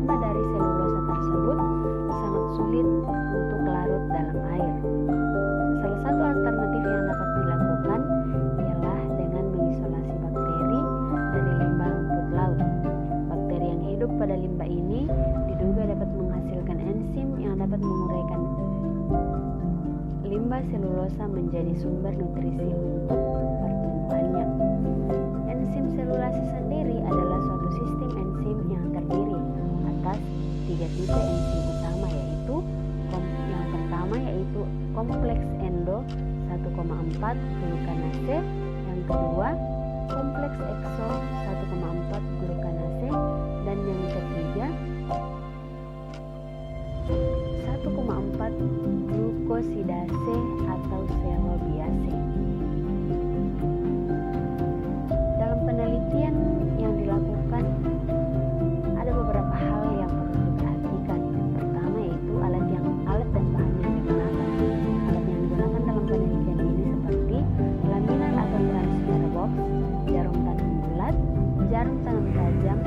limbah dari selulosa tersebut sangat sulit untuk larut dalam air. Salah satu alternatif yang dapat dilakukan ialah dengan mengisolasi bakteri dari limbah rumput laut. Bakteri yang hidup pada limbah ini diduga dapat menghasilkan enzim yang dapat menguraikan limbah selulosa menjadi sumber nutrisi untuk pertumbuhannya. Enzim selulase sendiri adalah suatu sistem enzim yang terdiri atas 3 tipe enzim utama, yaitu yang pertama yaitu kompleks endo 1,4 glukanase, yang kedua kompleks ekso 1,4 glukanase, dan yang ketiga 1,4 glukosidase atau serobiase. Dalam penelitian yang dilakukan ada beberapa hal yang perlu diperhatikan. Yang pertama yaitu alat dan bahan yang digunakan. Alat yang digunakan dalam penelitian ini seperti laminar atau transfer box, jarum tanam bulat, jarum tanam tajam,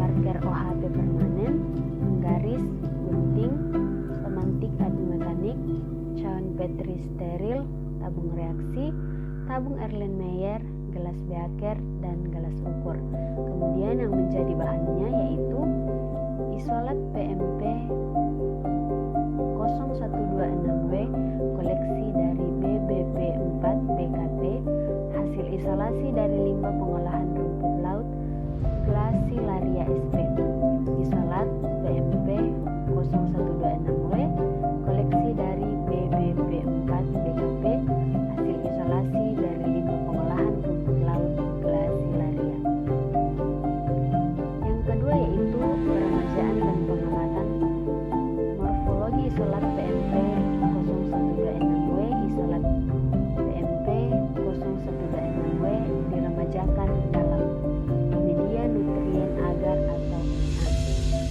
marker OHP permanen, penggaris, gunting, pemantik adu mekanik, cawan Petri steril, tabung reaksi, tabung Erlenmeyer, gelas beaker, dan gelas ukur. Kemudian yang menjadi bahannya yaitu isolat PMP 0126W koleksi dari BBP4 BKT, hasil isolasi dari limbah pengolahan rumput laut Glacilaria sp. Isolat PMP 0126W koleksi dari BBP4 BKP, hasil isolasi dari limbah pengolahan rumput laut Glacilaria. Yang kedua yaitu peremajaan dan pengamatan morfologi isolat PMP 0126W. Isolat PMP 0126W diremajakan dalam media nutrien agar atau NaN.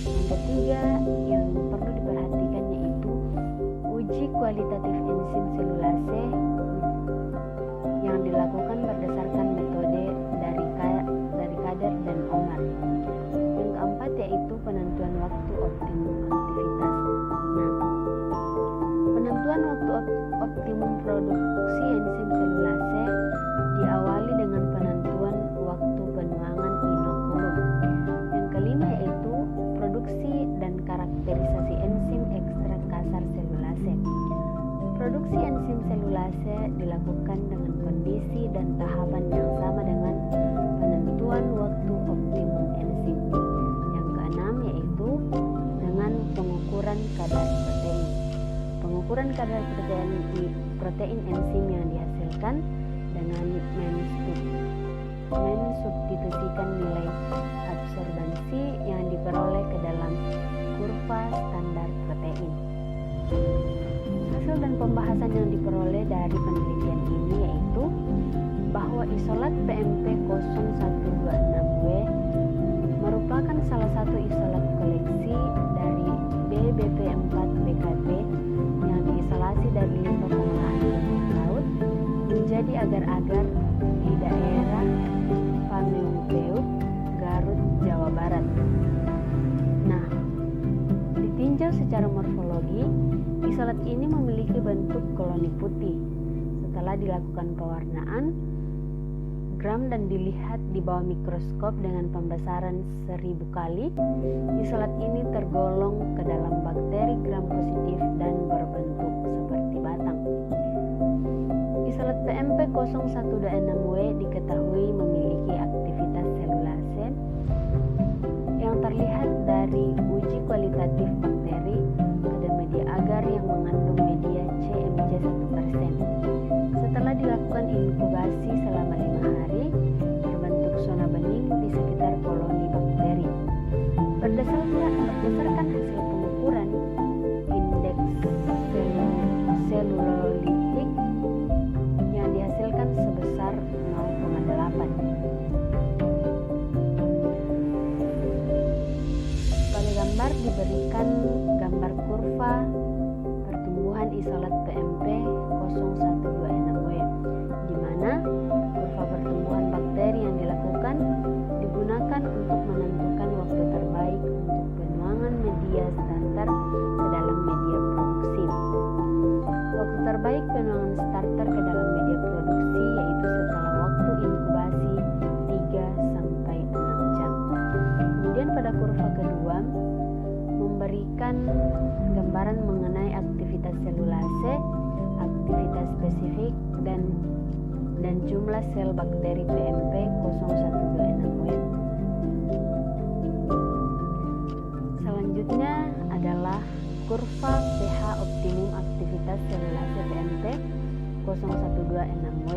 Yang ketiga yang perlu diperhatikan yaitu uji kualitatif enzim selulase yang dilakukan berdasarkan metode dari Kader dan Omar. Yang keempat yaitu penentuan waktu optimum aktivitas. Nah, penentuan waktu optimum produksi enzim selulase diawali dengan penentuan waktu penuangan inokulum. Yang kelima yaitu produksi dan karakterisasi enzim ekstrak kasar selulase. Produksi enzim selulase dilakukan dengan kondisi dan tahapan yang sama dengan penentuan waktu optimum enzim. Yang keenam yaitu dengan pengukuran kadar protein. Pengukuran kadar protein enzim yang dihasilkan dengan mensubstitusikan nilai absorbansi yang diperoleh ke dalam kurva standar protein. Hasil dan pembahasan yang diperoleh dari penelitian ini yaitu bahwa isolat PMP 0126W merupakan salah satu isolat koleksi dari BBP4 BKT yang diisolasi dari limbah pengolahan rumput laut menjadi agar-agar di daerah Pameupeuk, Garut, Jawa Barat. Nah, ditinjau secara morfologi, isolat ini memiliki bentuk koloni putih. Setelah dilakukan pewarnaan gram dan dilihat di bawah mikroskop dengan pembesaran 1000 kali, isolat ini tergolong ke dalam bakteri gram positif dan berbentuk seperti batang. Isolat PMP 0126W diketahui memiliki aktivitas selulase yang terlihat dari uji kualitatif bakteri pada media agar yang mengandung media CMC 1%. Setelah dilakukan inkubasi selama 5 hari, terbentuk zona bening di sekitar koloni bakteri. Berdasarkan hasil pengukuran indeks selulolitik yang dihasilkan sebesar 0,8. Pada memberikan gambaran mengenai aktivitas selulase, aktivitas spesifik, dan jumlah sel bakteri PMP 0126W. Selanjutnya adalah kurva pH optimum aktivitas selulase PMP 0126W.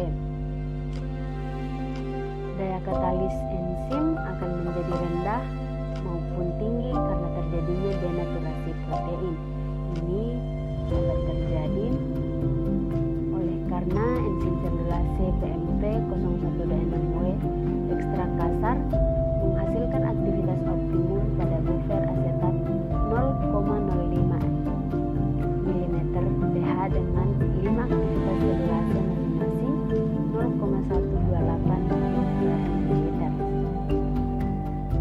Daya katalis enzim akan menjadi rendah maupun tinggi karena terjadinya denaturasi protein. Ini dapat terjadi oleh karena enzim selulase PMP 0126W ekstra kasar menghasilkan aktivitas optimum pada buffer asetat 0,05 mm pH dengan 5 aktivitas selulase masing-masing 0,128 ml.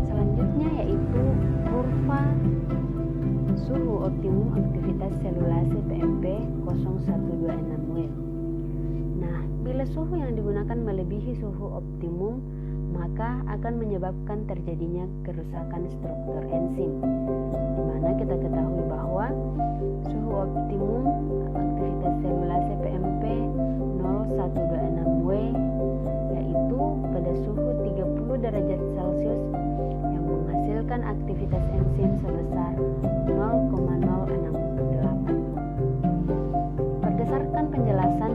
Selanjutnya yaitu kurva suhu optimum aktivitas selulase PMP 0126W. Nah, bila suhu yang digunakan melebihi suhu optimum, maka akan menyebabkan terjadinya kerusakan struktur enzim. Di mana kita ketahui bahwa suhu optimum aktivitas selulase PMP 0126W yaitu pada suhu 30 derajat Celcius yang menghasilkan aktivitas enzim sebesar 0,068. Berdasarkan penjelasan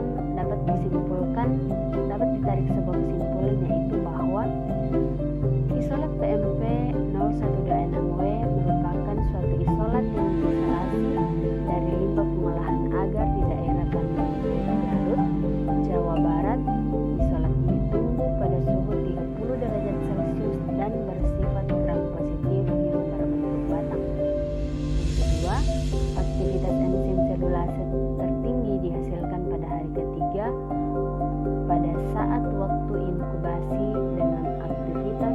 dapat ditarik sebuah kesimpulan yaitu bahwa isolat PMP 0126W merupakan suatu isolat yang diisolasi dari limbah pengolahan agar di daerah Bandung Garut, Jawa Barat. Isolat ini tumbuh pada suhu 30 derajat Celcius dan bersifat gram positif yang berbentuk batang. Yang kedua, aktivitas enzim selulase tertinggi dihasilkan pada hari ketiga pada saat waktu inkubasi dengan aktivitas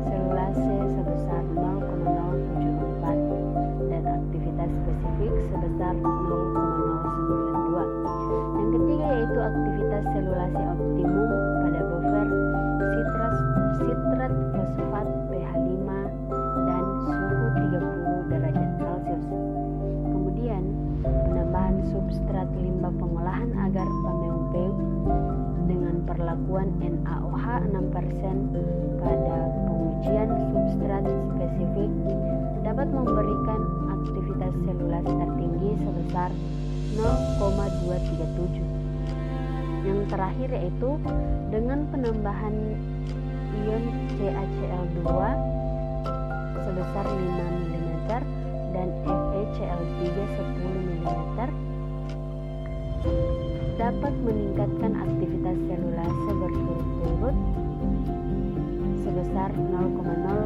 selulase sebesar 0,074 dan aktivitas spesifik sebesar 0,092. Yang ketiga yaitu aktivitas selulase optimum pada buffer sitrat fosfat pH 5 dan suhu 30 derajat Celcius. Kemudian penambahan substrat limbah pengolahan agar pameupeuk dengan perlakuan NaOH 6% pada pengujian substrat spesifik dapat memberikan aktivitas selulase tertinggi sebesar 0,237. Yang terakhir yaitu dengan penambahan ion CaCl2 sebesar 5 mm dan FeCl3 10 mm dapat meningkatkan aktivitas selulase berturut-turut sebesar 0,0